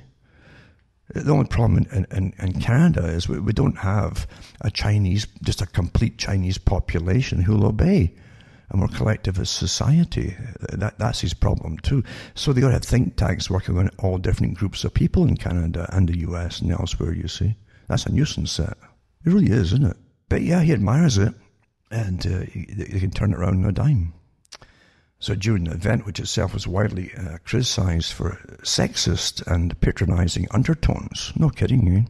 The only problem in Canada is we don't have just a complete Chinese population who'll obey. A more collectivist society. That's his problem too. So they got to have think tanks working on all different groups of people in Canada and the US and elsewhere, you see. That's a nuisance set. It really is, isn't it? But yeah, he admires it, and they can turn it around on a dime. So during the event, which itself was widely criticized for sexist and patronizing undertones, no kidding, eh?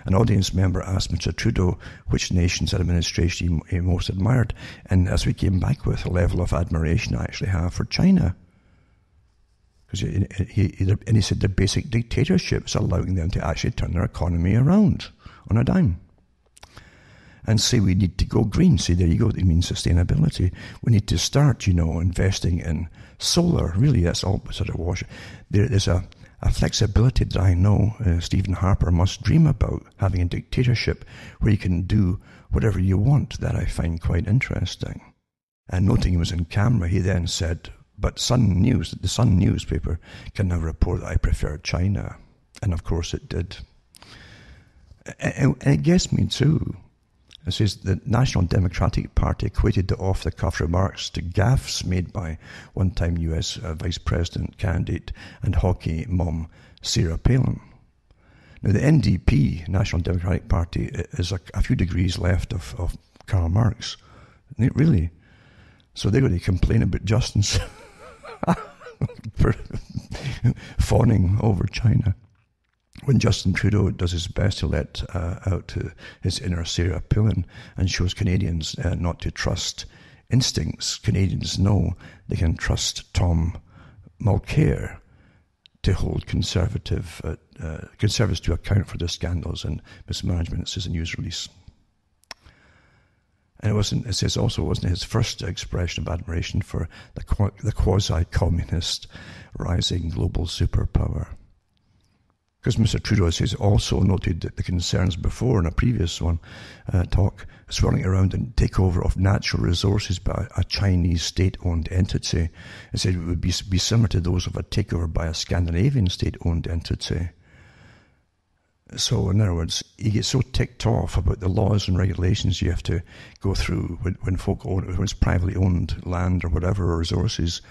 An audience member asked Mr. Trudeau which nation's administration he most admired, and as we came back with, a level of admiration I actually have for China. Because he said the basic dictatorship is allowing them to actually turn their economy around on a dime. And say we need to go green. See, there you go. It means sustainability. We need to start, investing in solar. Really, that's all sort of wash. There's a flexibility that I know Stephen Harper must dream about, having a dictatorship where you can do whatever you want, that I find quite interesting. And noting he was in camera, he then said, but the Sun newspaper can now report that I prefer China. And of course it did. And it gets me too. It says the National Democratic Party equated the off-the-cuff remarks to gaffes made by one-time US Vice President candidate and hockey mom Sarah Palin. Now the NDP, National Democratic Party, is a few degrees left of Karl Marx. Really? So they're going to complain about Justin's fawning over China, when Justin Trudeau does his best to let out his inner Sarah Palin and shows Canadians not to trust instincts. Canadians know they can trust Tom Mulcair to hold conservatives to account for their scandals and mismanagement. It says a news release. And it says also it wasn't his first expression of admiration for the quasi-communist rising global superpower. Because Mr. Trudeau has also noted that the concerns before in a previous talk swirling around a takeover of natural resources by a Chinese state-owned entity. It said it would be similar to those of a takeover by a Scandinavian state-owned entity. So in other words, he gets so ticked off about the laws and regulations you have to go through when it's privately owned land or whatever, or resources,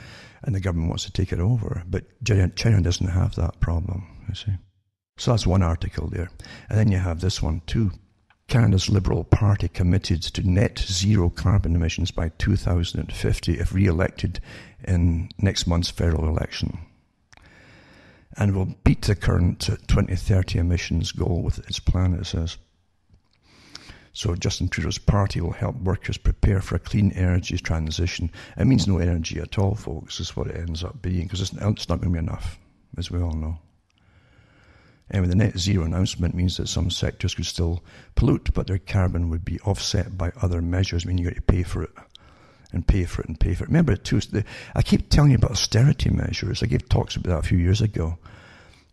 and the government wants to take it over. But China doesn't have that problem, you see. So that's one article there. And then you have this one too. Canada's Liberal Party committed to net zero carbon emissions by 2050 if re-elected in next month's federal election, and will beat the current 2030 emissions goal with its plan, it says. So Justin Trudeau's party will help workers prepare for a clean energy transition. It means no energy at all, folks, is what it ends up being, because it's not going to be enough, as we all know. Anyway, the net zero announcement means that some sectors could still pollute, but their carbon would be offset by other measures. I mean, you got to pay for it, and pay for it, and pay for it. Remember, too, I keep telling you about austerity measures. I gave talks about that a few years ago,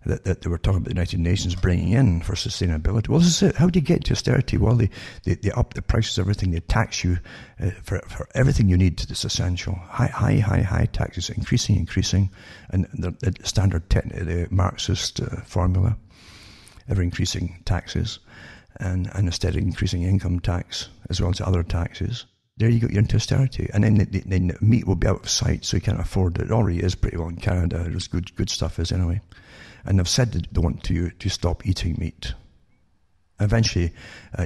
that they were talking about the United Nations bringing in for sustainability. Well, this is it. How do you get to austerity? Well, they up the prices of everything. They tax you for everything you need that's essential. High taxes, increasing, and the standard the Marxist formula, ever-increasing taxes, and a steady increasing income tax, as well as other taxes. There you go, you're into austerity. And then the meat will be out of sight, so you can't afford it. It already is pretty well in Canada. There's good stuff is anyway. And they've said they want you to stop eating meat. Eventually,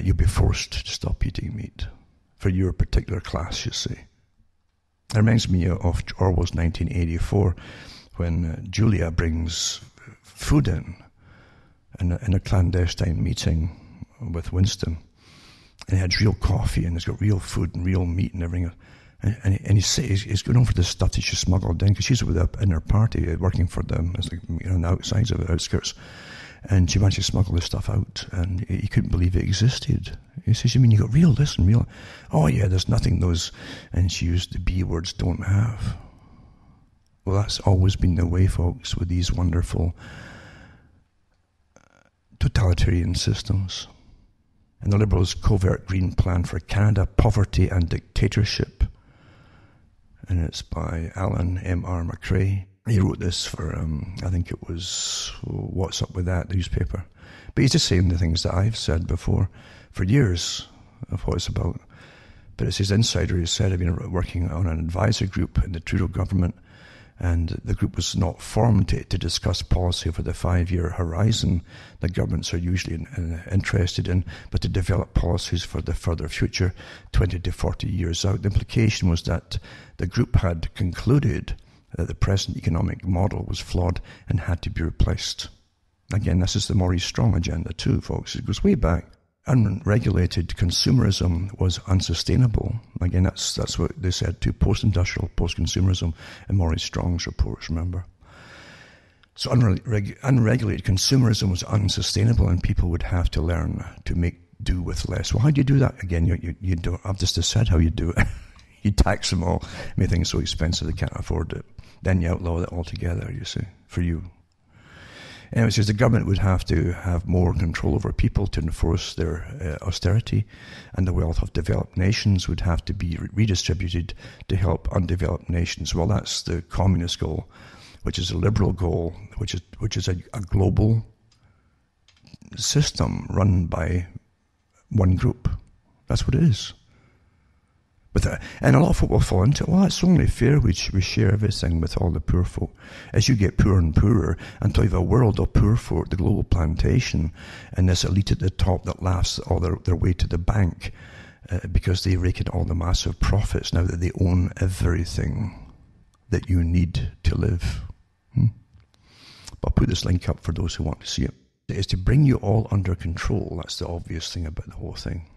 you'll be forced to stop eating meat for your particular class, you see. It reminds me of Orwell's 1984, when Julia brings food in a clandestine meeting with Winston. And he had real coffee, and he's got real food and real meat and everything. And he's going on for this stuff that she smuggled in, because she's with her in her party, working for them, as on the outsides of the outskirts. And she managed to smuggle this stuff out, and he couldn't believe it existed. He says, "You mean you got real this and real?" "Oh yeah, there's nothing those," and she used the B words, "don't have." Well, that's always been the way, folks, with these wonderful totalitarian systems. And the Liberals' covert green plan for Canada, poverty and dictatorship. And it's by Alan M.R. McRae. He wrote this for, I think it was What's Up With That, the newspaper. But he's just saying the things that I've said before for years of what it's about. But it's his insider. He said I've been working on an advisor group in the Trudeau government, and the group was not formed to discuss policy for the 5-year horizon that governments are usually interested in, but to develop policies for the further future, 20 to 40 years out. The implication was that the group had concluded that the present economic model was flawed and had to be replaced. Again, this is the Maurice Strong agenda too, folks. It goes way back. Unregulated consumerism was unsustainable. Again, that's what they said too, post-industrial, post-consumerism in Maurice Strong's reports, remember. So unregulated consumerism was unsustainable, and people would have to learn to make do with less. Well, how do you do that? Again, you don't. I've just said how you do it. You tax them all, make things so expensive they can't afford it. Then you outlaw it altogether, you see, for you. Anyway, it says the government would have to have more control over people to enforce their austerity, and the wealth of developed nations would have to be redistributed to help undeveloped nations. Well, that's the communist goal, which is a liberal goal, which is a global system run by one group. That's what it is. And a lot of folk will fall into it. Well, it's only fair we share everything with all the poor folk. As you get poorer and poorer, until you have a world of poor folk, the global plantation, and this elite at the top that laughs all their way to the bank because they rake in all the massive profits now that they own everything that you need to live. But I'll put this link up for those who want to see it. It is to bring you all under control. That's the obvious thing about the whole thing.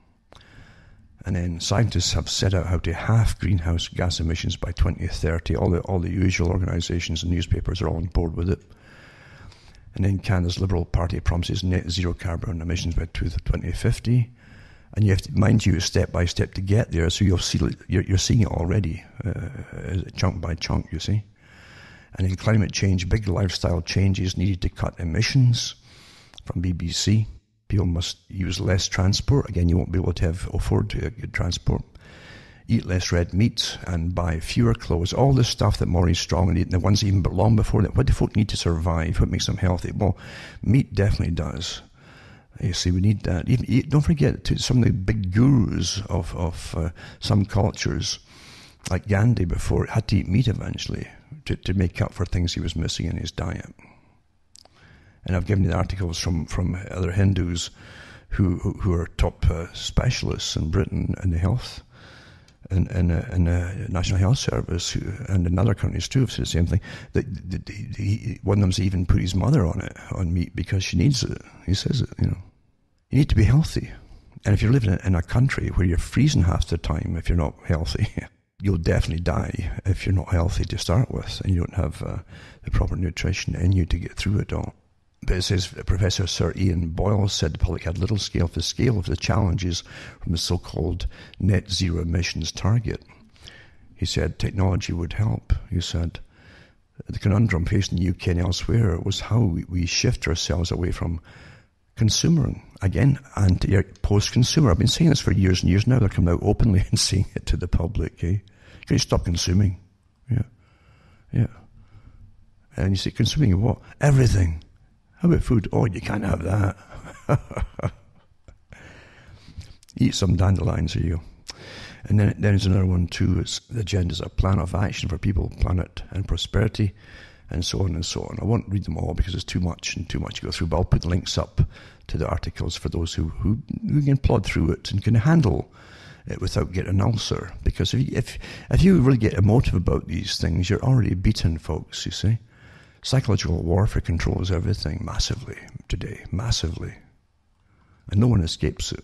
And then scientists have set out how to halve greenhouse gas emissions by 2030. All the usual organisations and newspapers are all on board with it. And then Canada's Liberal Party promises net zero carbon emissions by 2050. And you have to, mind you, step by step to get there. So you'll see, you're seeing it already, chunk by chunk, you see. And in climate change, big lifestyle changes needed to cut emissions from BBC. People must use less transport. Again, you won't be able to afford to get transport. Eat less red meat and buy fewer clothes. All this stuff that Maurice Strong and the ones even long before that. What do folk need to survive? What makes them healthy? Well, meat definitely does. You see, we need that. Even don't forget some of the big gurus of some cultures, like Gandhi before, had to eat meat eventually to make up for things he was missing in his diet. And I've given you the articles from other Hindus who are top specialists in Britain in the health and the National Health Service and in other countries too. It's the same thing. One of them's even put his mother on meat because she needs it. He says it. You need to be healthy. And if you're living in a country where you're freezing half the time if you're not healthy, you'll definitely die if you're not healthy to start with and you don't have the proper nutrition in you to get through it all. But it says Professor Sir Ian Boyle said the public had little scale for the scale of the challenges from the so-called net zero emissions target. He said technology would help. He said the conundrum facing the UK and elsewhere was how we shift ourselves away from consumering, again, and post-consumer. I've been saying this for years and years now. They're coming out openly and saying it to the public. Can you stop consuming? Yeah. And you say, consuming what? Everything. How about food? Oh, you can't have that. Eat some dandelions, or you. And then there's another one too. It's the agenda is a plan of action for people, planet, and prosperity, and so on and so on. I won't read them all because it's too much to go through, but I'll put links up to the articles for those who can plod through it and can handle it without getting an ulcer. Because if you really get emotive about these things, you're already beaten, folks, you see. Psychological warfare controls everything massively today, massively. And no one escapes it.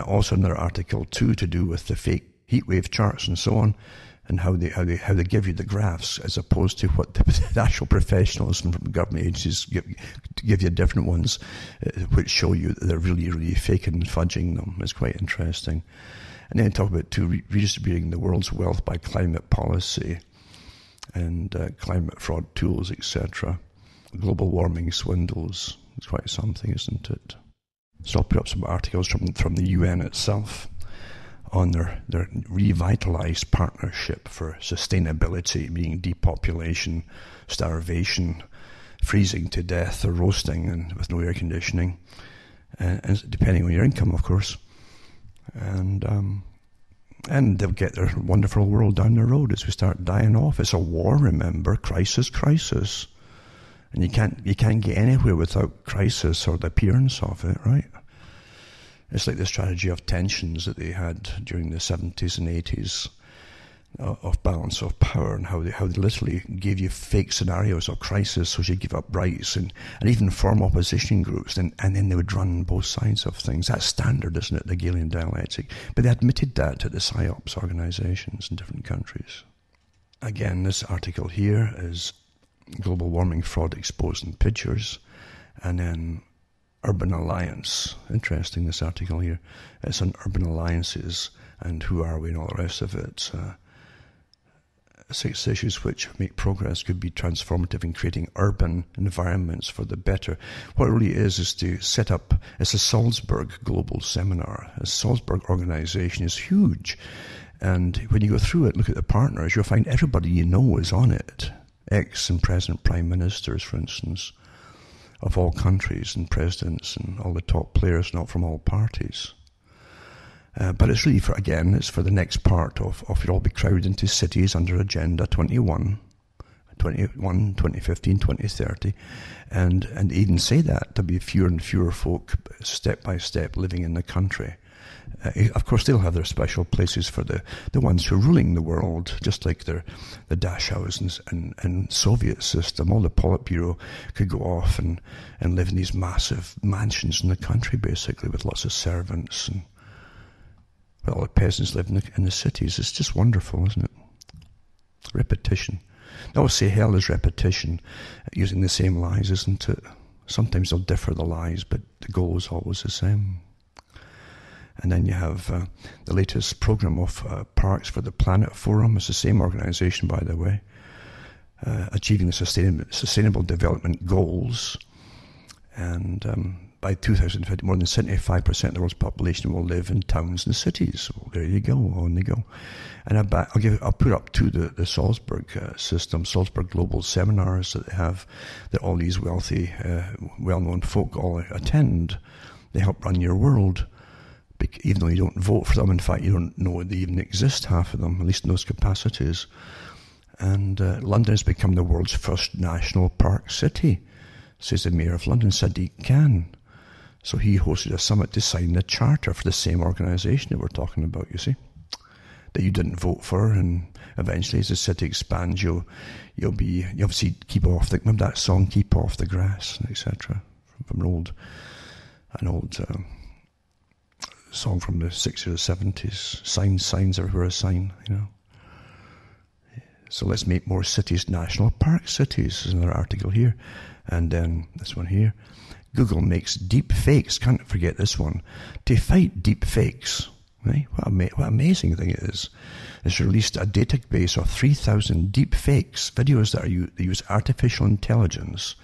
Also another article too to do with the fake heatwave charts and so on, and how they give you the graphs as opposed to what the actual professionals from government agencies give you different ones, which show you that they're really, really faking and fudging them. It's quite interesting. And then talk about redistributing the world's wealth by climate policy and climate fraud tools, etc. Global warming swindles. It's quite something, isn't it? So I'll put up some articles from the UN itself on their revitalized partnership for sustainability, meaning depopulation, starvation, freezing to death or roasting and with no air conditioning, and depending on your income, of course. And they'll get their wonderful world down the road as we start dying off. It's a war, remember, crisis. And you can't get anywhere without crisis or the appearance of it, right? It's like the strategy of tensions that they had during the 70s and 80s of balance of power, and how they literally gave you fake scenarios of crisis so you give up rights and even form opposition groups, and then they would run both sides of things. That's standard, isn't it, the Hegelian dialectic? But they admitted that to the PSYOPs organizations in different countries. Again, this article here is global warming fraud exposed in pictures, and then Urban Alliance. Interesting, this article here. It's on urban alliances and who are we and all the rest of it. 6 issues which make progress could be transformative in creating urban environments for the better. What it really is to set up, it's a Salzburg global seminar. A Salzburg organization is huge. And when you go through it, look at the partners, you'll find everybody you know is on it. Ex and present prime ministers, for instance, of all countries, and presidents and all the top players, not from all parties. But it's really it's for the next part of it all be crowded into cities under Agenda 2015, 2030, and even say that there'll be fewer and fewer folk step by step living in the country. Of course, they'll have their special places for the ones who are ruling the world, just like the Dachau's and Soviet system. All the Politburo could go off and live in these massive mansions in the country, basically, with lots of servants, and all the peasants live in the cities. It's just wonderful, isn't it? Repetition. I always say hell is repetition, using the same lies, isn't it? Sometimes they'll differ, the lies, but the goal is always the same. And then you have the latest program of Parks for the Planet Forum. It's the same organization, by the way. Achieving the sustainable development goals. And by 2050, more than 75% of the world's population will live in towns and cities. Well, there you go, on they go. And I'll put up to the Salzburg system, Salzburg Global Seminars that they have, that all these wealthy, well-known folk all attend. They help run your world. Even though you don't vote for them, in fact, you don't know they even exist, half of them, at least in those capacities. And London has become the world's first national park city, says the Mayor of London, Sadiq Khan. So he hosted a summit to sign the charter for the same organisation that we're talking about, you see, that you didn't vote for. And eventually, as the city expands, you'll obviously keep off remember that song, Keep Off the Grass, etc., from an old song from the 60s or 70s. Signs everywhere, a sign, you know. So let's make more cities national park cities. There's another article here. And then this one here. Google makes deep fakes. Can't forget this one. To fight deep fakes. Right? What an amazing thing it is. It's released a database of 3,000 deep fakes, videos that use artificial intelligence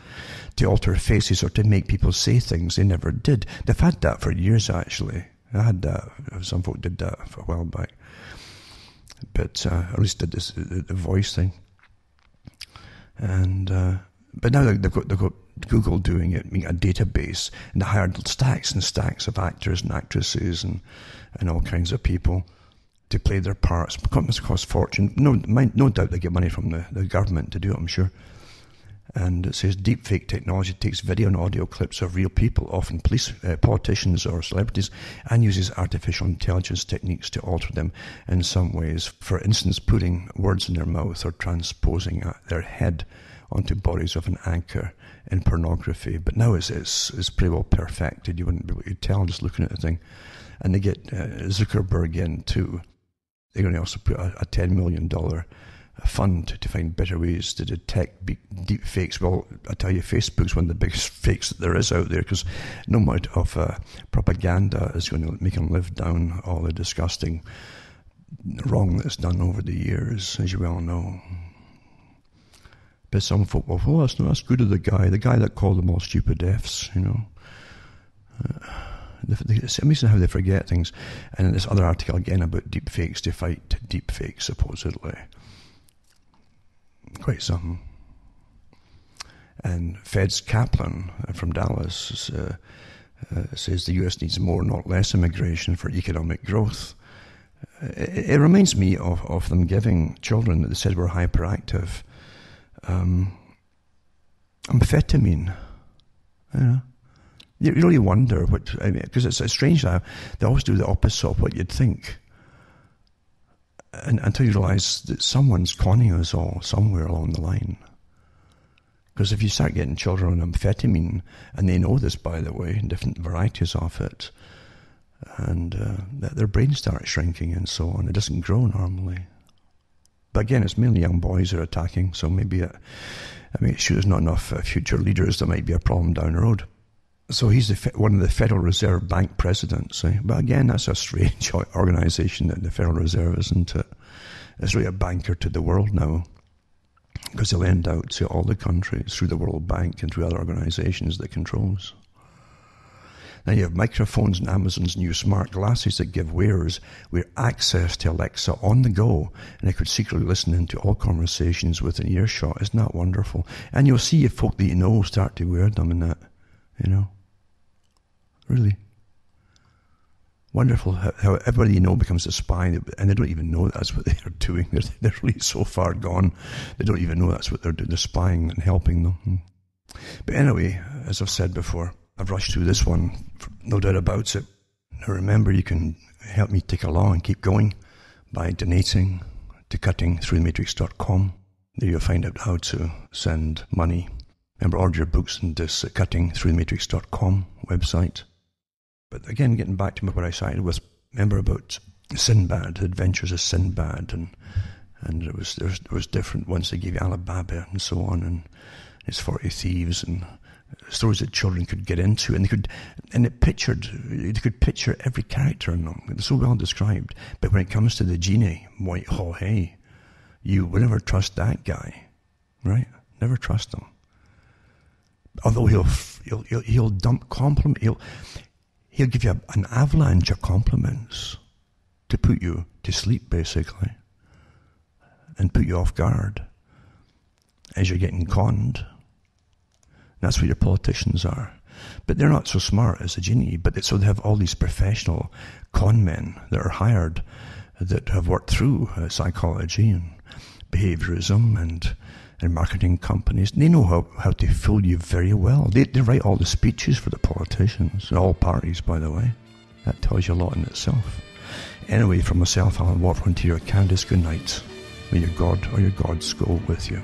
to alter faces or to make people say things they never did. They've had that for years, actually. I had that. Some folk did that for a while back. But at least did this, the voice thing. And but now they've got Google doing it, making a database, and they hired stacks and stacks of actors and actresses and all kinds of people to play their parts. It must cost fortune. No doubt they get money from the government to do it, I'm sure. And it says deepfake technology takes video and audio clips of real people, often police, politicians or celebrities, and uses artificial intelligence techniques to alter them in some ways. For instance, putting words in their mouth or transposing their head onto bodies of an anchor in pornography. But now it's pretty well perfected. You wouldn't be able to tell just looking at the thing. And they get Zuckerberg in too. They're going to also put a $10 million fund to find better ways to detect deep fakes. Well, I tell you, Facebook's one of the biggest fakes that there is out there, because no amount of propaganda is going to make them live down all the disgusting wrong that's done over the years, as you well know. But some folk, well, that's good of the guy that called them all stupid F's, you know. It's amazing how they forget things. And this other article again about deep fakes, to fight deep fakes, supposedly. Quite something. And Fed's Kaplan from Dallas says the US needs more, not less, immigration for economic growth. It reminds me of them giving children that they said were hyperactive amphetamine. You know? You really wonder what, because it's strange how they always do the opposite of what you'd think. And until you realise that someone's conning us all somewhere along the line. Because if you start getting children on amphetamine, and they know this, by the way, different varieties of it, and their brains start shrinking and so on, it doesn't grow normally. But again, it's mainly young boys are attacking, so maybe, sure, there's not enough future leaders. There might be a problem down the road. So he's one of the Federal Reserve Bank presidents. But again, that's a strange organisation, that the Federal Reserve, isn't it? It's really a banker to the world now, because they lend out to all the countries through the World Bank and through other organisations that controls. Now you have microphones and Amazon's new smart glasses that give wearers access to Alexa on the go, and they could secretly listen into all conversations within earshot. Isn't that wonderful? And you'll see if folk that you know start to wear them and that, you know. Really. Wonderful how everybody you know becomes a spy, and they don't even know that's what they're doing. They're really so far gone, they don't even know that's what they're doing. They're spying and helping them. But anyway, as I've said before, I've rushed through this one, no doubt about it. Now remember, you can help me tick along and keep going by donating to cuttingthroughthematrix.com. There you'll find out how to send money. Remember, order your books in this cuttingthroughthematrix.com website. But again, getting back to what I started with, remember about Sinbad, the Adventures of Sinbad, and there was different ones. They gave you Alibaba and so on, and his 40 Thieves, and stories that children could get into, and they could picture every character in them. They're so well described. But when it comes to the genie, hey, you would never trust that guy, right? Never trust him. Although he'll dump compliment, he'll give you an avalanche of compliments to put you to sleep, basically, and put you off guard as you're getting conned. That's what your politicians are. But they're not so smart as a genie. So they have all these professional con men that are hired, that have worked through psychology and behaviorism and marketing companies. They know how to fool you very well. They write all the speeches for the politicians, and all parties, by the way. That tells you a lot in itself. Anyway, from myself, Alan Watt, Ontario, Candace, good night. May your God or your gods go with you.